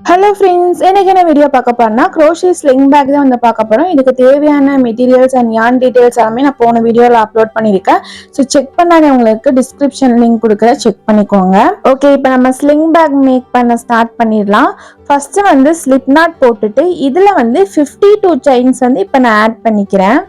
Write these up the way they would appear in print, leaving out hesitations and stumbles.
Hello friends, எனக்கு என்ன video பார்க்க போறேன்னா க்ரோஷே ஸ்லிங் பேக் தான் வந்து பார்க்க போகிறோம். இதுக்கு தேவையான மெட்டீரியல்ஸ் அண்ட் யான் டீட்டெயில்ஸ் எல்லாமே நான் போன வீடியோவில் அப்லோட் பண்ணியிருக்கேன். ஸோ செக் பண்ணாதவங்களுக்கு டிஸ்கிரிப்ஷன் லிங்க் கொடுக்குறேன், செக் பண்ணிக்கோங்க. ஓகே, இப்போ நம்ம ஸ்லிங் பேக் மேக் பண்ண ஸ்டார்ட் பண்ணிடலாம். ஃபர்ஸ்ட் வந்து ஸ்லிப் நாட் போட்டுட்டு இதில் வந்து 52 செயின்ஸ் வந்து இப்போ நான் ஆட் பண்ணிக்கிறேன்.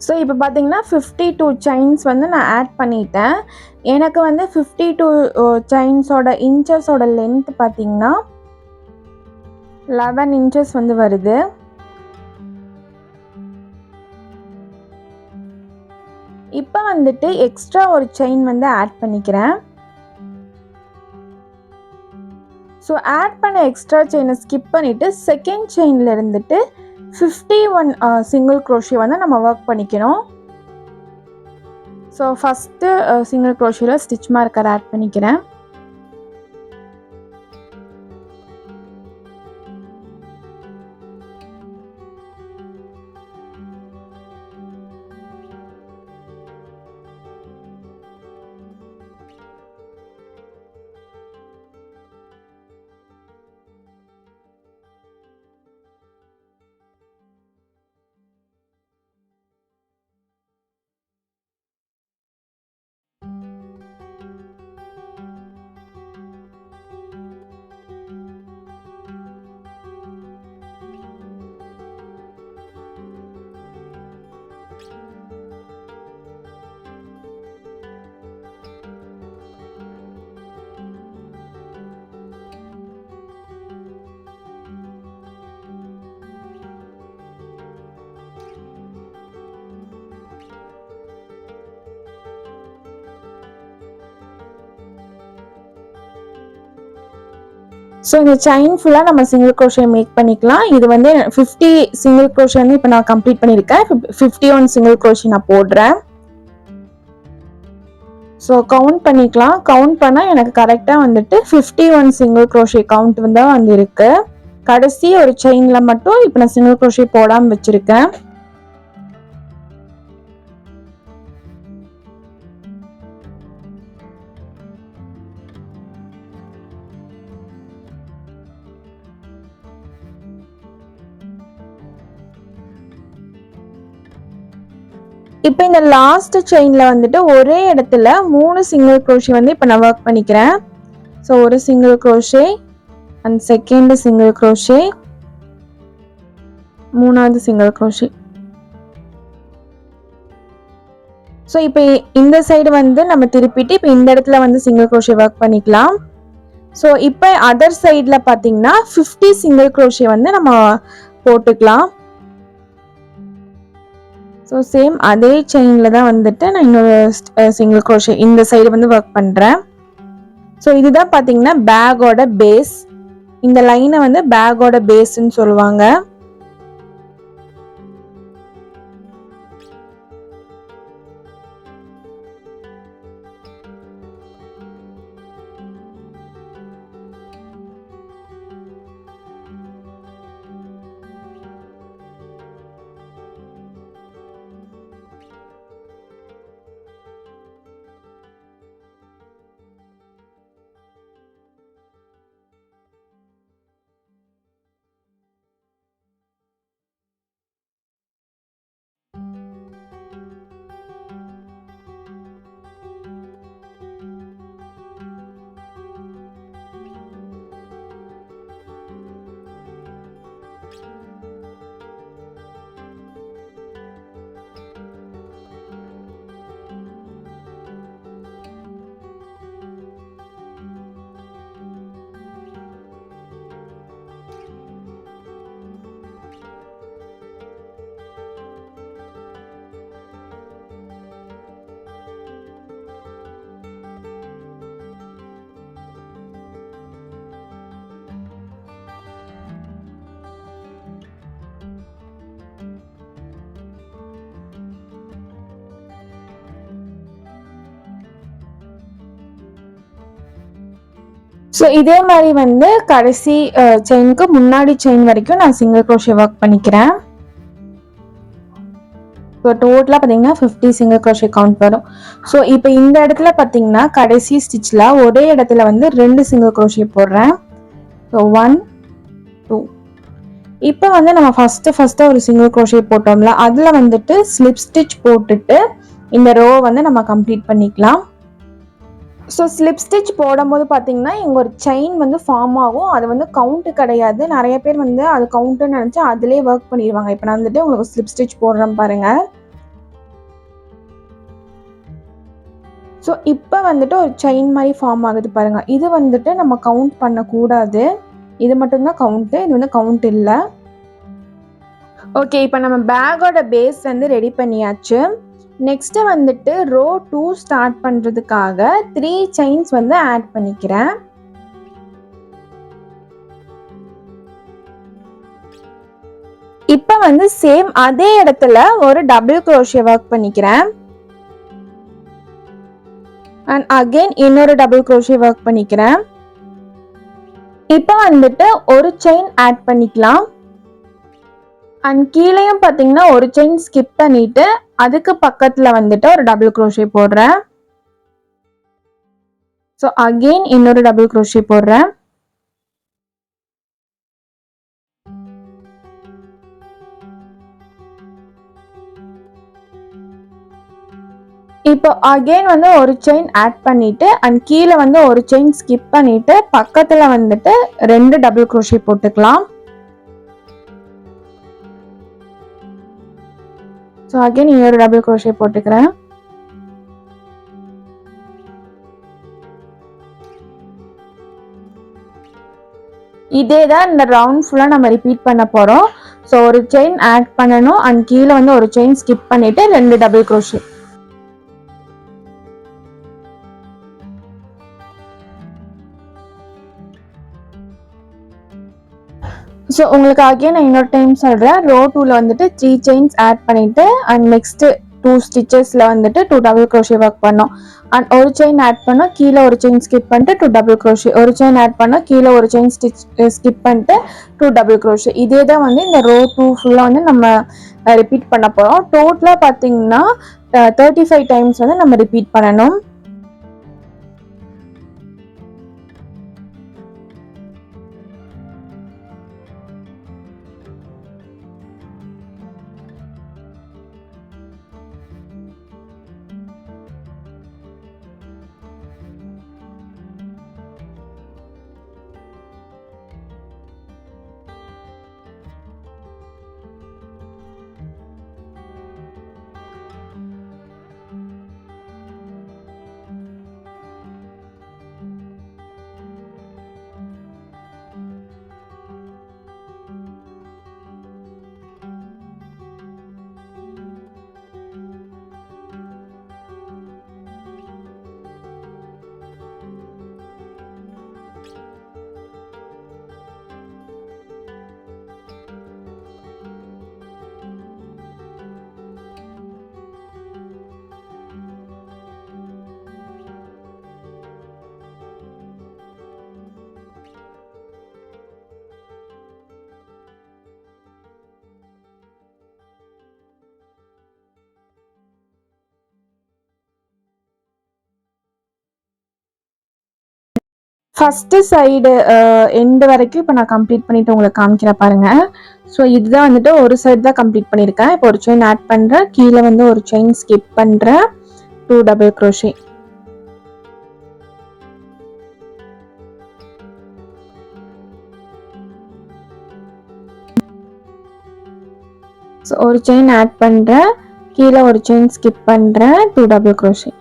ஸோ இப்போ பார்த்தீங்கன்னா 52 செயின்ஸ் வந்து நான் ஆட் பண்ணிட்டேன். எனக்கு வந்து 52 செயின்ஸோட இன்ச்சஸோட லென்த் பார்த்தீங்கன்னா 11 இன்ச்சஸ் வந்து வருது. இப்போ வந்துட்டு எக்ஸ்ட்ரா ஒரு செயின் வந்து ஆட் பண்ணிக்கிறேன். ஸோ ஆட் பண்ண எக்ஸ்ட்ரா செயினை ஸ்கிப் பண்ணிவிட்டு செகண்ட் செயினில் இருந்துட்டு 51 சிங்கிள் க்ரோஷே வந்து நம்ம ஒர்க் பண்ணிக்கணும். ஸோ ஃபஸ்ட்டு சிங்கிள் க்ரோஷேயில் ஸ்டிச் மார்க்கர் ஆட் பண்ணிக்கிறேன். ஸோ இந்த செயின் ஃபுல்லாக நம்ம சிங்கிள் க்ரோஷே மேக் பண்ணிக்கலாம். இது வந்து 50 சிங்கிள் க்ரோஷே வந்து இப்போ நான் கம்ப்ளீட் பண்ணியிருக்கேன். 51 சிங்கிள் க்ரோஷே நான் போடுறேன். ஸோ கவுண்ட் பண்ணிக்கலாம். கவுண்ட் பண்ணால் எனக்கு கரெக்டாக வந்துட்டு 51 சிங்கிள் க்ரோஷே கவுண்ட் தான் வந்து இருக்கு. கடைசி ஒரு செயினில் மட்டும் இப்போ நான் சிங்கிள் க்ரோஷே போடாமல் வச்சுருக்கேன். இப்போ இந்த லாஸ்ட் செயினில் வந்துட்டு ஒரே இடத்துல 3 சிங்கிள் க்ரோஷே வந்து இப்போ நான் ஒர்க் பண்ணிக்கிறேன். ஸோ ஒரு single crochet and second single crochet, மூணாவது சிங்கிள் க்ரோஷே. ஸோ இப்போ இந்த சைடு வந்து நம்ம திருப்பிட்டு இப்போ இந்த இடத்துல வந்து சிங்கிள் க்ரோஷே ஒர்க் பண்ணிக்கலாம். ஸோ இப்போ அதர் சைடில் பார்த்தீங்கன்னா 50 சிங்கிள் க்ரோஷே வந்து நம்ம போட்டுக்கலாம். ஸோ சேம் அதே செயினில் தான் வந்துட்டு நான் இன்னொரு சிங்கிள் க்ரோஷே இந்த சைடு வந்து ஒர்க் பண்ணுறேன். ஸோ இதுதான் பார்த்தீங்கன்னா பேக்கோட பேஸ். இந்த லைனை வந்து பேக்கோட பேஸ்ன்னு சொல்லுவாங்க. ஸோ இதே மாதிரி வந்து கடைசி செயினுக்கு முன்னாடி செயின் வரைக்கும் நான் சிங்கிள் க்ரோஷே ஒர்க் பண்ணிக்கிறேன். ஸோ டோட்டலாக பார்த்தீங்கன்னா 50 சிங்கிள் க்ரோஷே கவுண்ட் வரும். ஸோ இப்போ இந்த இடத்துல பார்த்தீங்கன்னா கடைசி ஸ்டிச்சில் ஒரே இடத்துல வந்து 2 சிங்கிள் க்ரோஷே போடுறேன். ஸோ 1 2. இப்போ வந்து நம்ம ஃபஸ்ட்டு ஒரு சிங்கிள் க்ரோஷே போட்டோம்ல, அதில் வந்துட்டு ஸ்லிப் ஸ்டிச் போட்டுட்டு இந்த ரோ வந்து நம்ம கம்ப்ளீட் பண்ணிக்கலாம். ஸோ ஸ்லிப் ஸ்டிச் போடும்போது பார்த்தீங்கன்னா இங்கே ஒரு செயின் வந்து ஃபார்ம் ஆகும். அது வந்து கவுண்ட்டு கிடையாது. நிறைய பேர் வந்து அது கவுண்ட்டுன்னு நினச்சி அதிலே ஒர்க் பண்ணிடுவாங்க. இப்போ நான் வந்துட்டு உங்களுக்கு ஸ்லிப் ஸ்டிச் போடுறேன் பாருங்கள். ஸோ இப்போ வந்துட்டு ஒரு செயின் மாதிரி ஃபார்ம் ஆகுது பாருங்கள். இது வந்துட்டு நம்ம கவுண்ட் பண்ணக்கூடாது. இது மட்டும்தான் கவுண்ட்டு. இது வந்து கவுண்ட் இல்லை. ஓகே, இப்போ நம்ம பேக்கோட பேஸ் வந்து ரெடி பண்ணியாச்சு. நெக்ஸ்ட்டு வந்துட்டு ரோ 2 ஸ்டார்ட் பண்ணுறதுக்காக 3 செயின்ஸ் வந்து ஆட் பண்ணிக்கிறேன். இப்போ வந்து சேம் அதே இடத்துல ஒரு டபுள் க்ரோஷே ஒர்க் பண்ணிக்கிறேன். அண்ட் அகெயின் இன்னொரு டபுள் க்ரோஷே ஒர்க் பண்ணிக்கிறேன். இப்போ வந்துட்டு ஒரு செயின் ஆட் பண்ணிக்கலாம். அண்ட் கீழேயும் பார்த்தீங்கன்னா ஒரு செயின் ஸ்கிப் பண்ணிட்டு அதுக்கு பக்கத்தில் வந்துட்டு ஒரு டபுள் க்ரோஷே போடுறேன். ஸோ அகெயின் இன்னொரு டபுள் க்ரோஷே போடுறேன். இப்போ அகெயின் வந்து ஒரு செயின் ஆட் பண்ணிட்டு அண்ட் கீழே வந்து ஒரு செயின் ஸ்கிப் பண்ணிட்டு பக்கத்தில் வந்துட்டு 2 டபுள் க்ரோஷே போட்டுக்கலாம். ஸோ அகெயின் இன்னொரு டபுள் க்ரோஷே போட்டுக்கிறேன். இதே தான் இந்த ரவுண்ட் ஃபுல்லாக நம்ம ரிப்பீட் பண்ண போகிறோம். ஸோ ஒரு செயின் ஆட் பண்ணணும் அண்ட் கீழே வந்து ஒரு செயின் ஸ்கிப் பண்ணிட்டு 2 டபுள் க்ரோஷே. ஸோ உங்களுக்கு அகெயின் நான் இன்னொரு டைம் சொல்கிறேன். ரோ 2ல வந்துட்டு 3 செயின்ஸ் ஆட் பண்ணிவிட்டு அண்ட் நெக்ஸ்ட்டு 2 ஸ்டிச்சஸில் வந்துட்டு 2 டபுள் க்ரோஷே ஒர்க் பண்ணோம். அண்ட் ஒரு செயின் ஆட் பண்ணோம், கீழே ஒரு செயின் ஸ்கிப் பண்ணிட்டு 2 டபுள் க்ரோஷே. ஒரு செயின் ஆட் பண்ணோம், கீழே ஒரு செயின் ஸ்கிப் பண்ணிட்டு 2 டபுள் க்ரோஷே. இதே தான் வந்து இந்த ரோ 2 ஃபுல்லாக வந்து நம்ம ரிப்பீட் பண்ண போகிறோம். டோட்டலாக பார்த்தீங்கன்னா 35 டைம்ஸ் வந்து நம்ம ரிப்பீட் பண்ணணும். ஃபஸ்ட்டு சைடு எண்டு வரைக்கும் இப்போ நான் கம்ப்ளீட் பண்ணிவிட்டு உங்களுக்கு காமிக்கிறேன் பாருங்கள். ஸோ இதுதான் வந்துட்டு ஒரு சைடு தான் கம்ப்ளீட் பண்ணியிருக்கேன். இப்போ ஒரு செயின் ஆட் பண்ணுறேன், கீழே வந்து ஒரு செயின் ஸ்கிப் பண்ணுறேன், 2 டபுள் க்ரோஷே. ஸோ ஒரு செயின் ஆட் பண்ணுறேன், கீழே ஒரு செயின் ஸ்கிப் பண்ணுறேன், 2 டபுள் க்ரோஷே.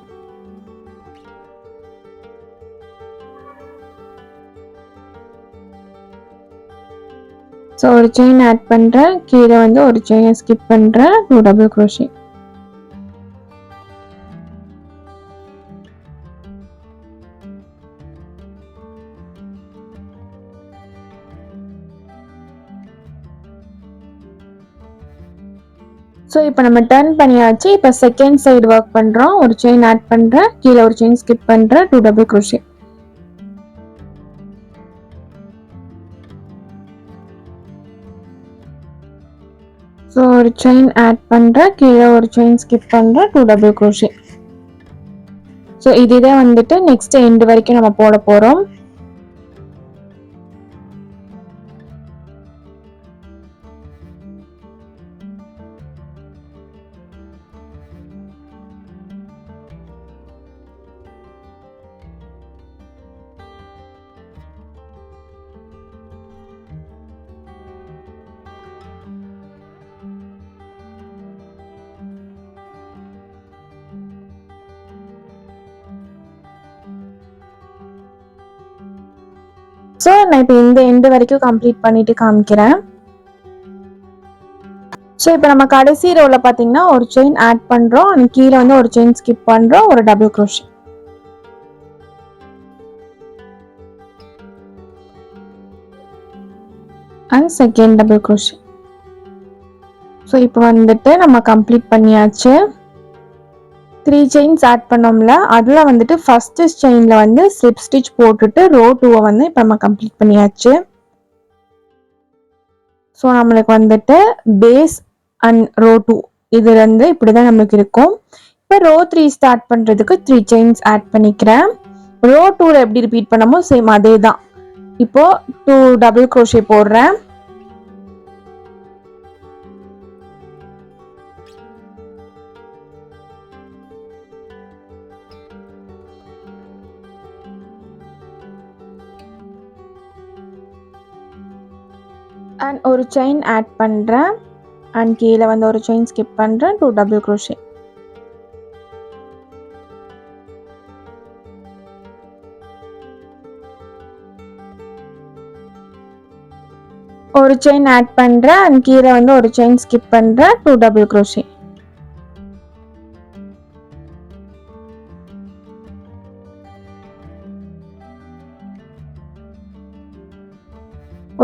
ஸோ ஒரு செயின் ஆட் பண்ணுறேன், கீழே வந்து ஒரு செயினை ஸ்கிப் பண்ணுறேன், 2 டபுள் க்ரோஷே. ஸோ இப்போ நம்ம டர்ன் பண்ணியாச்சு. இப்போ செகண்ட் சைடு ஒர்க் பண்ணுறோம். ஒரு செயின் ஆட் பண்ணுறேன், கீழே ஒரு செயின் ஸ்கிப் பண்ணுறேன், 2 டபுள் க்ரோஷே. ஸோ ஒரு செயின் ஆட் பண்ணுறேன், கீழே ஒரு செயின் ஸ்கிப் பண்ணுறேன், 2 டபுள் க்ரோஷே. ஸோ இதுதான் வந்துட்டு நெக்ஸ்ட் எண்டு வரைக்கும் நம்ம போட போகிறோம். ஸோ நான் இப்போ இந்த எண்டு வரைக்கும் கம்ப்ளீட் பண்ணிட்டு காமிக்கிறேன். ஸோ இப்போ நம்ம கடைசி ரோவில் பார்த்தீங்கன்னா ஒரு செயின் ஆட் பண்ணுறோம், அண்ட் கீழே வந்து ஒரு செயின் ஸ்கிப் பண்ணுறோம், ஒரு double crochet. And second double crochet. So இப்போ வந்துட்டு நம்ம கம்ப்ளீட் பண்ணியாச்சு. 3 செயின்ஸ் ஆட் பண்ணோம்ல, அதில் வந்துட்டு ஃபஸ்ட்டு செயினில் வந்து ஸ்லிப் ஸ்டிச் போட்டுட்டு ரோ 2 வந்து இப்போ நம்ம கம்ப்ளீட் பண்ணியாச்சு. ஸோ நம்மளுக்கு வந்துட்டு பேஸ் அண்ட் ரோ 2 இது வந்து இப்படி தான் நம்மளுக்கு இருக்கும். இப்போ ரோ 3 ஸ்டார்ட் பண்ணுறதுக்கு 3 செயின்ஸ் ஆட் பண்ணிக்கிறேன். ரோ 2ல எப்படி ரிப்பீட் பண்ணமோ சேம் அதே தான். இப்போ 2 டபுள் க்ரோஷே போடுறேன். அண்ட் ஒரு செயின் ஆட் பண்ணுறேன், அண்ட் கீழே வந்து ஒரு செயின் ஸ்கிப் பண்ணுறேன், 2 டபுள் க்ரோஷே. ஒரு செயின் ஆட் பண்ணுறேன், அண்ட் கீழே வந்து ஒரு செயின் ஸ்கிப் பண்ணுறேன், 2 டபுள் க்ரோஷே.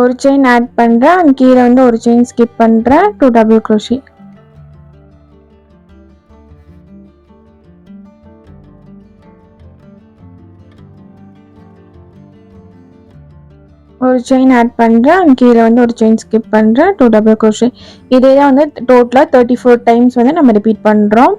ஒரு செயின் ஆட் பண்ணுறேன், அண்ட் கீழே வந்து ஒரு செயின் ஸ்கிப் பண்ணுறேன், 2 டபுள் க்ரோஷே. ஒரு செயின் ஆட் பண்ணுறேன், அண்ட் கீழே வந்து ஒரு செயின் ஸ்கிப் பண்ணுறேன், 2 டபுள் க்ரோஷே. இதே தான் வந்து டோட்டலாக 34 டைம்ஸ் வந்து நம்ம ரிப்பீட் பண்ணுறோம்.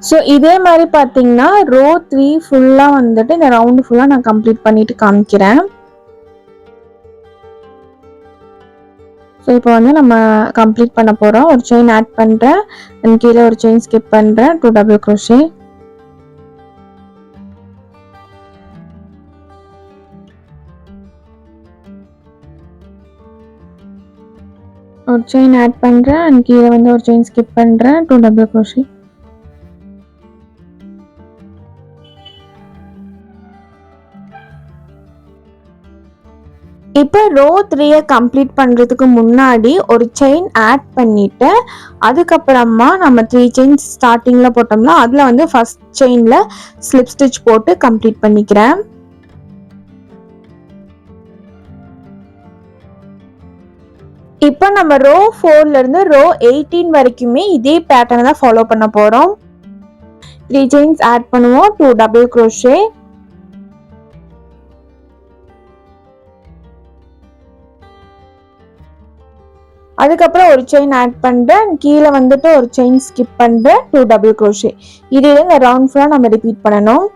ஸோ இதே மாதிரி பார்த்தீங்கன்னா ரோ 3 ஃபுல்லாக வந்துட்டு இந்த ரவுண்டு ஃபுல்லாக நான் கம்ப்ளீட் பண்ணிட்டு காமிக்கிறேன். ஸோ இப்போ வந்து நம்ம கம்ப்ளீட் பண்ண போகிறோம். ஒரு செயின் ஆட் பண்ணுறேன், அண்ட் கீழே ஒரு செயின் ஸ்கிப் பண்ணுறேன், 2 டபுள் க்ரோஷே. ஒரு செயின் ஆட் பண்ணுறேன், அண்ட் கீழே வந்து ஒரு செயின் ஸ்கிப் பண்ணுறேன், 2 டபுள் க்ரோஷே. இப்போ ரோ 3 கம்ப்ளீட் பண்ணுறதுக்கு முன்னாடி ஒரு செயின் ஆட் பண்ணிவிட்டு அதுக்கப்புறமா நம்ம 3 செயின்ஸ் ஸ்டார்டிங்கில் போட்டோம்னா அதில் வந்து ஃபஸ்ட் செயினில் ஸ்லிப் ஸ்டிச் போட்டு கம்ப்ளீட் பண்ணிக்கிறேன். இப்போ நம்ம ரோ 4ல இருந்து ரோ 18 வரைக்குமே இதே பேட்டர்னை தான் ஃபாலோ பண்ண போறோம். 3 செயின்ஸ் ஆட் பண்ணுவோம், 2 டபுள் crochet. அதுக்கப்புறம் ஒரு செயின் ஆட் பண்றேன், கீழே வந்துட்டு ஒரு செயின் ஸ்கிப் பண்றேன், 2 டபுள் crochet. இதே இந்த ரவுண்ட் ஃபுல்லா நம்ம ரிப்பீட் பண்ணணும்.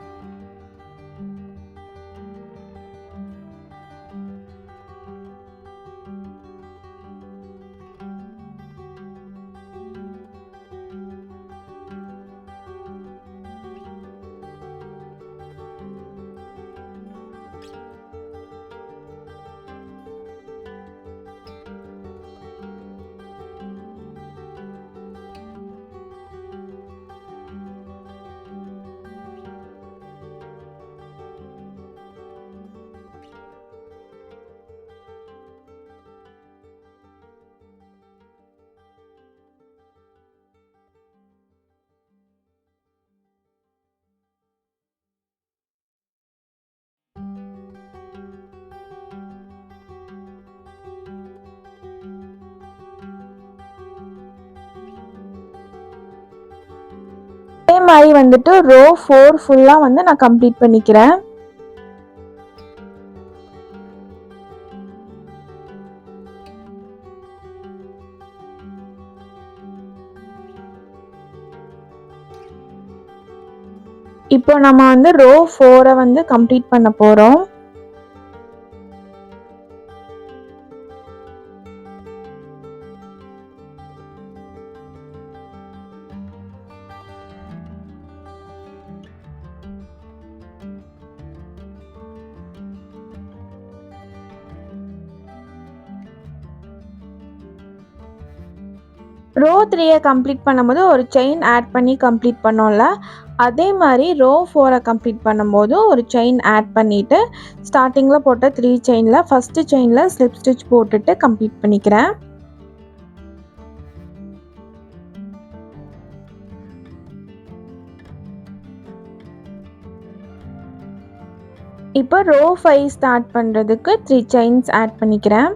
இதே மாதிரி வந்துட்டு ரோ 4 ஃபுல்லா வந்து நான் கம்ப்ளீட் பண்ணிக்கிறேன். இப்போ நம்ம வந்து ரோ 4 வந்து கம்ப்ளீட் பண்ண போறோம். ரோ 3 கம்ப்ளீட் பண்ணும்போது ஒரு செயின் ஆட் பண்ணி கம்ப்ளீட் பண்ணோம்ல, அதே மாதிரி ரோ 4 கம்ப்ளீட் பண்ணும்போது ஒரு செயின் ஆட் பண்ணிட்டு ஸ்டார்டிங்கில் போட்ட 3 செயினில் ஃபஸ்ட்டு செயினில் ஸ்லிப் ஸ்டிச் போட்டுட்டு கம்ப்ளீட் பண்ணிக்கிறேன். இப்போ ரோ 5 ஸ்டார்ட் பண்ணுறதுக்கு 3 செயின்ஸ் ஆட் பண்ணிக்கிறேன்.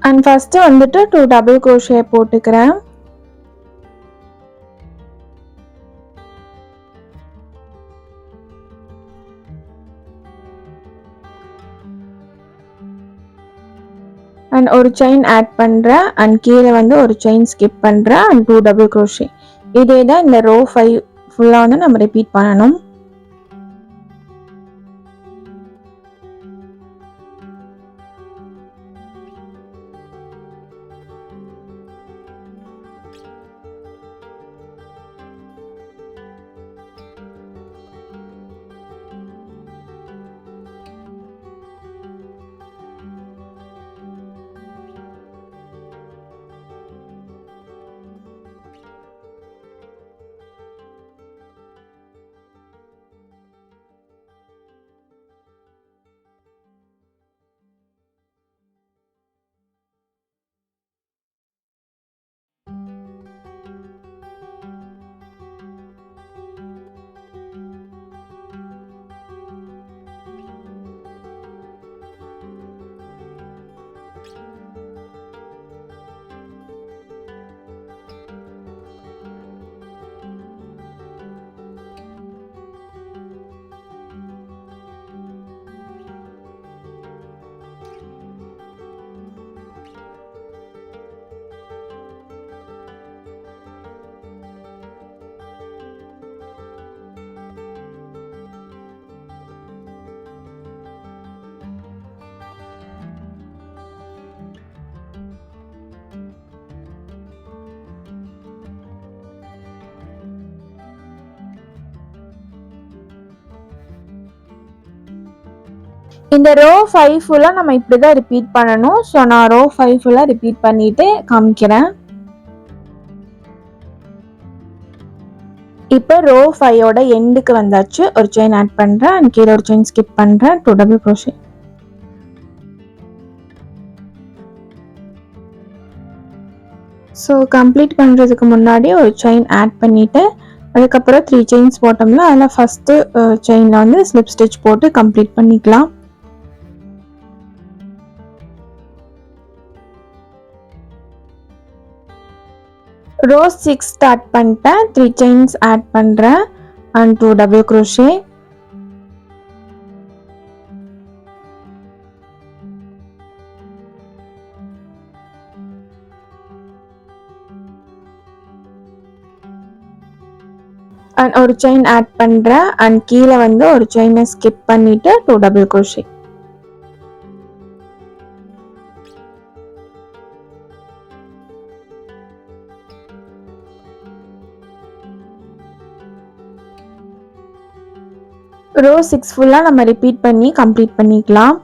அண்ட் ஃபஸ்ட்டு வந்துட்டு 2 டபுள் crochet போட்டுக்கிறேன். அண்ட் ஒரு செயின் ஆட் பண்ணுறேன், அண்ட் கீழே வந்து ஒரு செயின் ஸ்கிப் பண்ணுறேன், அண்ட் 2 டபுள் crochet. இதே தான் இந்த ரோ 5 ஃபுல்லாக வந்து நம்ம ரிப்பீட் பண்ணணும். இந்த ரோ 5 ஃபுல்லாக நம்ம இப்படி தான் ரிப்பீட் பண்ணணும். ஸோ நான் ரோ 5 ஃபுல்லாக ரிப்பீட் பண்ணிட்டு காமிக்கிறேன். இப்போ ரோ 5ஓட எண்டுக்கு வந்தாச்சு. ஒரு செயின் ஆட் பண்ணுறேன், அண்ட் கீழே ஒரு செயின் ஸ்கிப் பண்ணுறேன், 2 டபுள் crochet. ஸோ கம்ப்ளீட் பண்ணுறதுக்கு முன்னாடி ஒரு செயின் ஆட் பண்ணிவிட்டு அதுக்கப்புறம் 3 செயின்ஸ் போட்டோம்ல, அதில் ஃபஸ்ட்டு செயினில் வந்து ஸ்லிப் ஸ்டிச் போட்டு கம்ப்ளீட் பண்ணிக்கலாம். ரோ 6 ஸ்டார்ட் பண்ணிட்டேன். 3 செயின்ஸ் ஆட் பண்ணுறேன் அண்ட் 2 டபுள் க்ரோஷே. அண்ட் ஒரு செயின் ஆட் பண்ணுறேன் அண்ட் கீழே வந்து ஒரு செயினை ஸ்கிப் பண்ணிவிட்டு 2 டபுள் க்ரோஷே. ரோ 6 ஃபுல்லாக நம்ம ரிப்பீட் பண்ணி கம்ப்ளீட் பண்ணிக்கலாம்.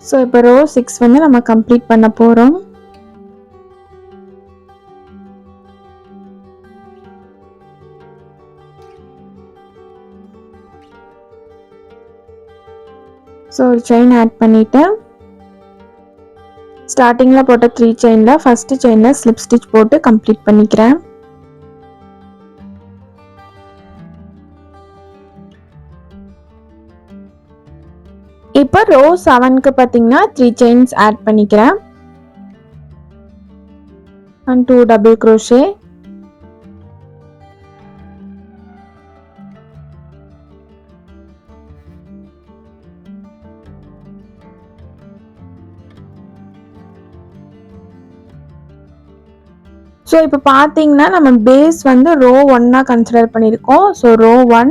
ஸோ இப்போ ரோ 6 வந்து நம்ம கம்ப்ளீட் பண்ண போகிறோம். ஸோ ஒரு செயின் ஆட் பண்ணிவிட்டு ஸ்டார்டிங்கில் போட்ட 3 செயினில் ஃபஸ்ட்டு செயினில் ஸ்லிப் ஸ்டிச் போட்டு கம்ப்ளீட் பண்ணிக்கிறேன். இப்போ ரோ 7க்கு பார்த்தீங்கன்னா 3 செயின்ஸ் ஆட் பண்ணிக்கிறேன் அண்ட் 2 டபுள் க்ரோஷே. ஸோ இப்போ பார்த்தீங்கன்னா நம்ம பேஸ் வந்து ரோ 1 கன்சிடர் பண்ணியிருக்கோம். So row 1,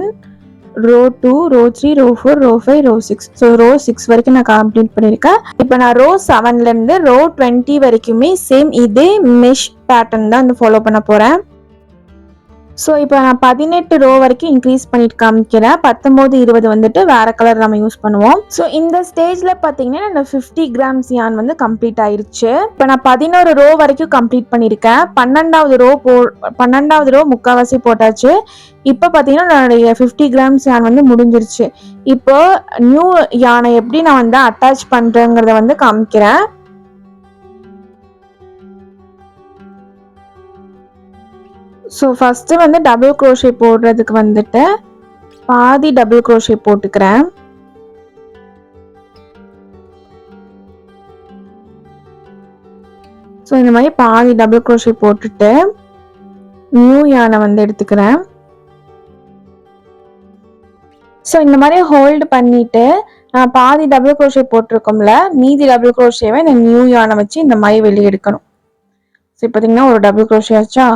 row 2, row 3, row 4, row 5, row 6. So row 6 வரைக்கும் நான் கம்ப்ளீட் பண்ணியிருக்கேன். இப்போ நான் ரோ 7லேருந்து ரோ 20 வரைக்குமே சேம் இதே மெஷ் பேட்டர்ன் தான் வந்து ஃபாலோ பண்ண போகிறேன். ஸோ இப்போ நான் 18 ரோ வரைக்கும் இன்க்ரீஸ் பண்ணிட்டு காமிக்கிறேன். 19, 20 வந்துட்டு வேற கலர் நம்ம யூஸ் பண்ணுவோம். ஸோ இந்த ஸ்டேஜில் பார்த்தீங்கன்னா நான் 50 கிராம்ஸ் யான் வந்து கம்ப்ளீட் ஆயிருச்சு. இப்போ நான் 11 ரோ வரைக்கும் கம்ப்ளீட் பண்ணியிருக்கேன். 12வது ரோ முக்கால்வாசி போட்டாச்சு. இப்போ பார்த்தீங்கன்னா என்னுடைய 50 கிராம்ஸ் யான் வந்து முடிஞ்சிருச்சு. இப்போ நியூ யானை எப்படி நான் வந்து அட்டாச் பண்ணுறேங்கிறத வந்து காமிக்கிறேன். ஸோ ஃபஸ்ட்டு வந்து டபுள் க்ரோஷே போடுறதுக்கு வந்துட்டு பாதி டபுள் க்ரோஷே போட்டுக்கிறேன். ஸோ இந்த மாதிரி பாதி டபுள் க்ரோஷே போட்டுட்டு நியூ யானை வந்து எடுத்துக்கிறேன். ஸோ இந்த மாதிரி ஹோல்டு பண்ணிட்டு நான் பாதி டபுள் க்ரோஷே போட்டிருக்கோம்ல, மீதி டபுள் க்ரோஷேவை இந்த நியூ யானை வச்சு இந்த மாதிரி வெளியே எடுக்கணும். ஸோ பார்த்தீங்கன்னா ஒரு டபுள் க்ரோஷே ஆச்சா.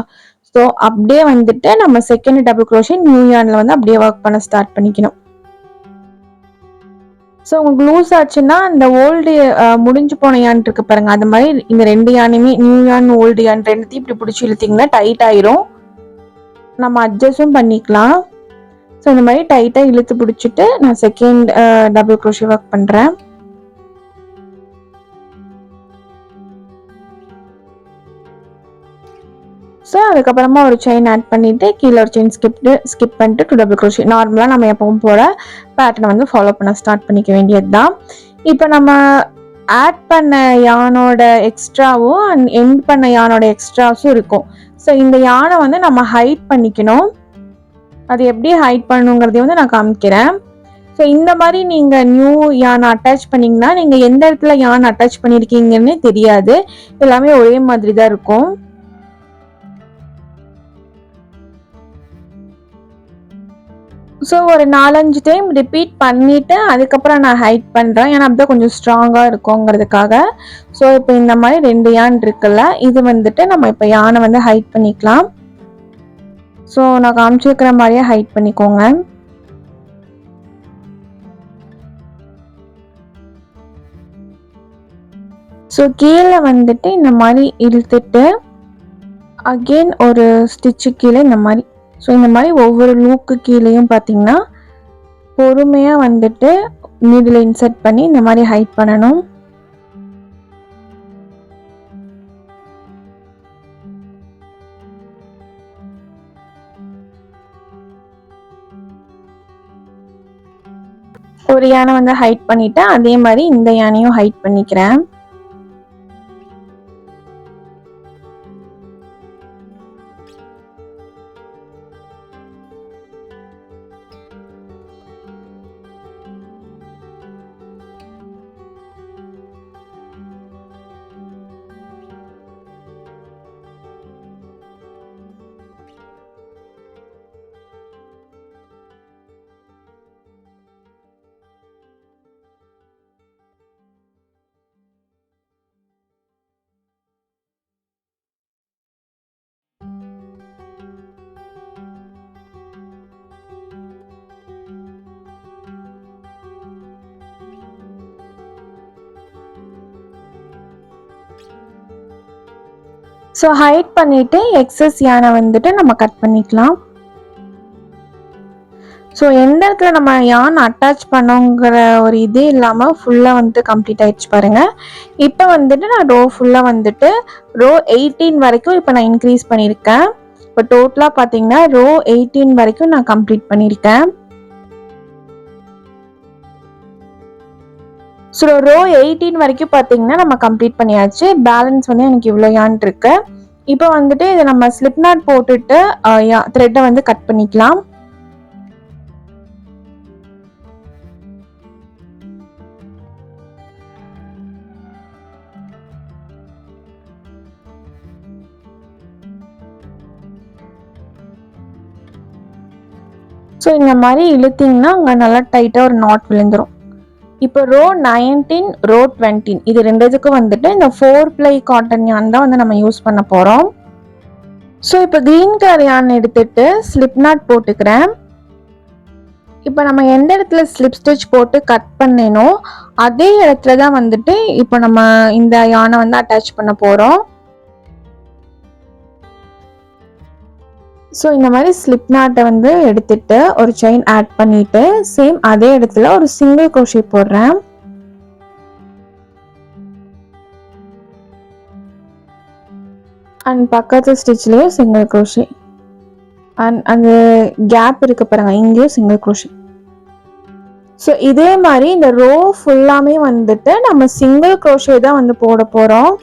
ஸோ அப்படியே வந்துட்டு நம்ம செகண்ட் டபுள் க்ரோஷே நியூ யானில் வந்து அப்படியே ஒர்க் பண்ண ஸ்டார்ட் பண்ணிக்கணும். ஸோ உங்களுக்கு லூஸ் ஆச்சுன்னா இந்த ஓல்டு முடிஞ்சு போன யான் இருக்கு பாருங்க, அது மாதிரி இந்த 2 யானையுமே நியூ யான் ஓல்டு யான் ரெண்டுத்தையும் இப்படி பிடிச்சி இழுத்திங்கன்னா டைட் ஆயிரும். நம்ம அட்ஜஸ்டும் பண்ணிக்கலாம். ஸோ இந்த மாதிரி டைட்டாக இழுத்து பிடிச்சிட்டு நான் செகண்ட் டபுள் க்ரோஷே ஒர்க் பண்ணுறேன். ஸோ அதுக்கப்புறமா ஒரு செயின் ஆட் பண்ணிவிட்டு கீழே ஒரு செயின் ஸ்கிப் பண்ணிட்டு 2 டபுள் க்ரோஷே. நார்மலாக நம்ம எப்பவும் போல பேட்டர்னை வந்து ஃபாலோ பண்ண ஸ்டார்ட் பண்ணிக்க வேண்டியது தான். இப்போ நம்ம ஆட் பண்ண யானோட எக்ஸ்ட்ராவும் அண்ட் எண்ட் பண்ண யானோட எக்ஸ்ட்ராஸும் இருக்கும். ஸோ இந்த யானை வந்து நம்ம ஹைட் பண்ணிக்கணும். அது எப்படி ஹைட் பண்ணணுங்கிறதையும் வந்து நான் காமிக்கிறேன். ஸோ இந்த மாதிரி நீங்கள் நியூ யானை அட்டாச் பண்ணிங்கன்னா நீங்கள் எந்த இடத்துல யானை அட்டாச் பண்ணியிருக்கீங்கன்னு தெரியாது, எல்லாமே ஒரே மாதிரி தான் இருக்கும். ஸோ ஒரு 4-5 டைம் ரிப்பீட் பண்ணிவிட்டு அதுக்கப்புறம் நான் ஹைட் பண்ணுறேன். ஏன்னா அப்படி தான் கொஞ்சம் ஸ்ட்ராங்காக இருக்குங்கிறதுக்காக. ஸோ இப்போ இந்த மாதிரி 2 யான் இருக்குல்ல, இது வந்துட்டு நம்ம இப்போ யானை வந்து ஹைட் பண்ணிக்கலாம். ஸோ நான் காமிச்சிருக்கிற மாதிரியே ஹைட் பண்ணிக்கோங்க. ஸோ கீழே வந்துட்டு இந்த மாதிரி இழுத்துட்டு அகெயின் ஒரு ஸ்டிச்சு கீழே இந்த மாதிரி. ஸோ இந்த மாதிரி ஒவ்வொரு லூக்கு கீழேயும் பார்த்தீங்கன்னா பொறுமையாக வந்துட்டு நீடில் இன்சர்ட் பண்ணி இந்த மாதிரி ஹைட் பண்ணணும். ஒரு யானை வந்து ஹைட் பண்ணிட்டேன். அதே மாதிரி இந்த யானையும் ஹைட் பண்ணிக்கிறேன். ஸோ ஹைட் பண்ணிவிட்டு எக்ஸஸ் யானை வந்துட்டு நம்ம கட் பண்ணிக்கலாம். ஸோ எந்த இடத்துல நம்ம யானை அட்டாச் பண்ணோங்கிற ஒரு இதே இல்லாமல் ஃபுல்லாக வந்துட்டு கம்ப்ளீட் ஆகிடுச்சு பாருங்கள். இப்போ வந்துட்டு நான் ரோ ஃபுல்லாக வந்துட்டு ரோ 18 வரைக்கும் இப்போ நான் இன்க்ரீஸ் பண்ணியிருக்கேன். இப்போ டோட்டலாக பார்த்தீங்கன்னா ரோ 18 வரைக்கும் நான் கம்ப்ளீட் பண்ணியிருக்கேன். ஸோ ரோ 18 வரைக்கும் பார்த்தீங்கன்னா நம்ம கம்ப்ளீட் பண்ணியாச்சு. பேலன்ஸ் வந்து எனக்கு இவ்வளோ யான் இருக்கு. இப்போ வந்துட்டு இதை நம்ம ஸ்லிப் நாட் போட்டுட்டு த்ரெட்டை வந்து கட் பண்ணிக்கலாம். ஸோ இந்த மாதிரி இழுத்தீங்கன்னா அங்கே நல்லா டைட்டாக ஒரு நாட் விழுந்துடும். இப்போ ரோ 19 ரோ 20 இது ரெண்டுத்துக்கும் வந்துட்டு இந்த 4 ply காட்டன் யான் தான் வந்து நம்ம யூஸ் பண்ண போகிறோம். ஸோ இப்போ க்ரீன் கலர் யான் எடுத்துட்டு ஸ்லிப் நாட் போட்டுக்கிறேன். இப்போ நம்ம எந்த இடத்துல ஸ்லிப் ஸ்டிச் போட்டு கட் பண்ணேனோ அதே இடத்துல தான் வந்துட்டு இப்போ நம்ம இந்த யானை வந்து அட்டாச் பண்ண போகிறோம். ஸோ இந்த மாதிரி ஸ்லிப் நாட்டை வந்து எடுத்துட்டு ஒரு செயின் ஆட் பண்ணிட்டு சேம் அதே இடத்துல ஒரு சிங்கிள் crochet போடுறேன். அண்ட் பக்கத்து ஸ்டிச்லேயும் சிங்கிள் crochet அண்ட் அந்த கேப் இருக்கு பாருங்க, இங்கேயும் சிங்கிள் crochet. ஸோ இதே மாதிரி இந்த ரோ ஃபுல்லாமே வந்துட்டு நம்ம சிங்கிள் crochet தான் வந்து போட போகிறோம்.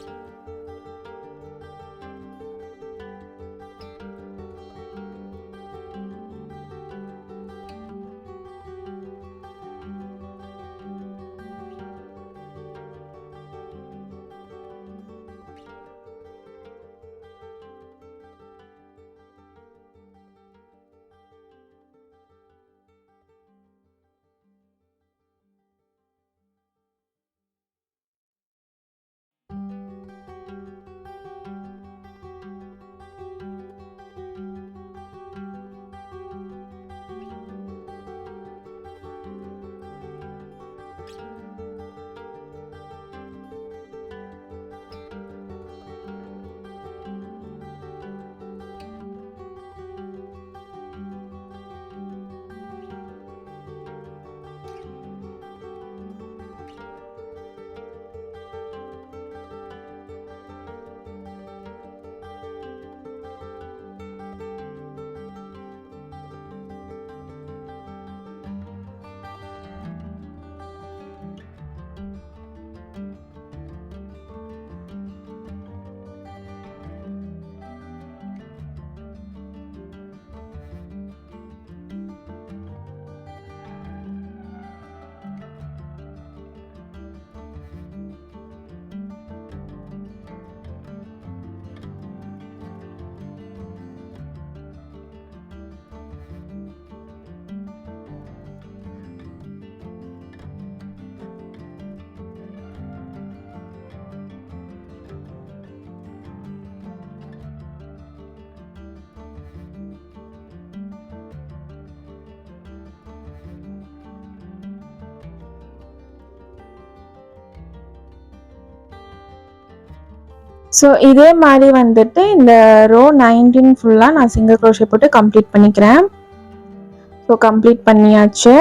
ஸோ இதே மாதிரி வந்துட்டு இந்த ரோ 19 ஃபுல்லாக நான் சிங்கிள் crochet போட்டு கம்ப்ளீட் பண்ணிக்கிறேன். ஸோ கம்ப்ளீட் பண்ணியாச்சு.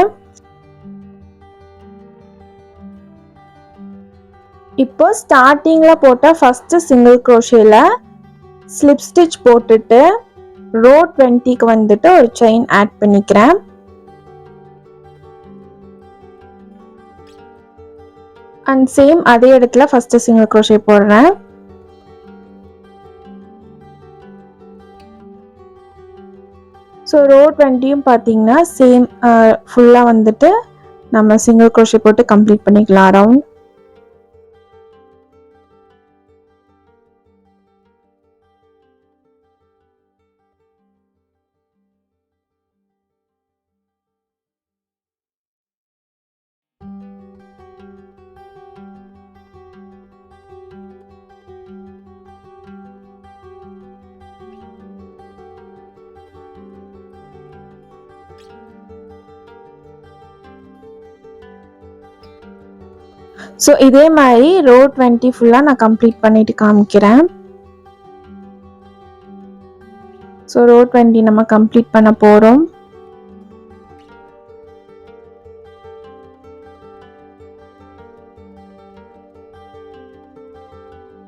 இப்போ ஸ்டார்டிங்கில் போட்ட ஃபஸ்ட்டு சிங்கிள் crochetல ஸ்லிப் ஸ்டிச் போட்டுட்டு ரோ 20க்கு வந்துட்டு ஒரு செயின் ஆட் பண்ணிக்கிறேன். அண்ட் சேம் அதே இடத்துல ஃபஸ்ட்டு சிங்கிள் crochet போடுறேன். ஸோ ரோ 20யும் பார்த்தீங்கன்னா சேம் ஃபுல்லாக வந்துட்டு நம்ம சிங்கிள் crochet போட்டு கம்ப்ளீட் பண்ணிக்கலாம் அரவுண்ட். ஸோ இதே மாதிரி ரோ 20 ஃபுல்லாக நான் கம்ப்ளீட் பண்ணிட்டு காமிக்கிறேன். ஸோ ரோ 20 நம்ம கம்ப்ளீட் பண்ண போகிறோம்.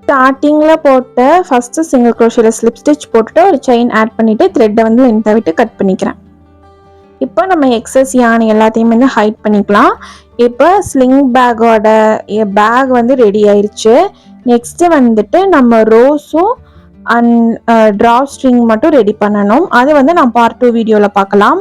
ஸ்டார்டிங்கில் போட்ட ஃபஸ்ட்டு சிங்கிள் crochetல ஸ்லிப் ஸ்டிச் போட்டுட்டு ஒரு செயின் ஆட் பண்ணிவிட்டு த்ரெட்டை வந்து லென்த்தாக விட்டு கட் பண்ணிக்கிறேன். இப்போ நம்ம எக்ஸஸ் யான் எல்லாத்தையும் வந்து ஹைட் பண்ணிக்கலாம். இப்போ ஸ்லிங் பேக்கோட பேக் வந்து ரெடி ஆயிடுச்சு. நெக்ஸ்ட்டு வந்துட்டு நம்ம ரோஸும் அண்ட் ட்ரா ஸ்ட்ரிங் மட்டும் ரெடி பண்ணணும். அது வந்து நான் பார்ட் 2 வீடியோவில் பார்க்கலாம்.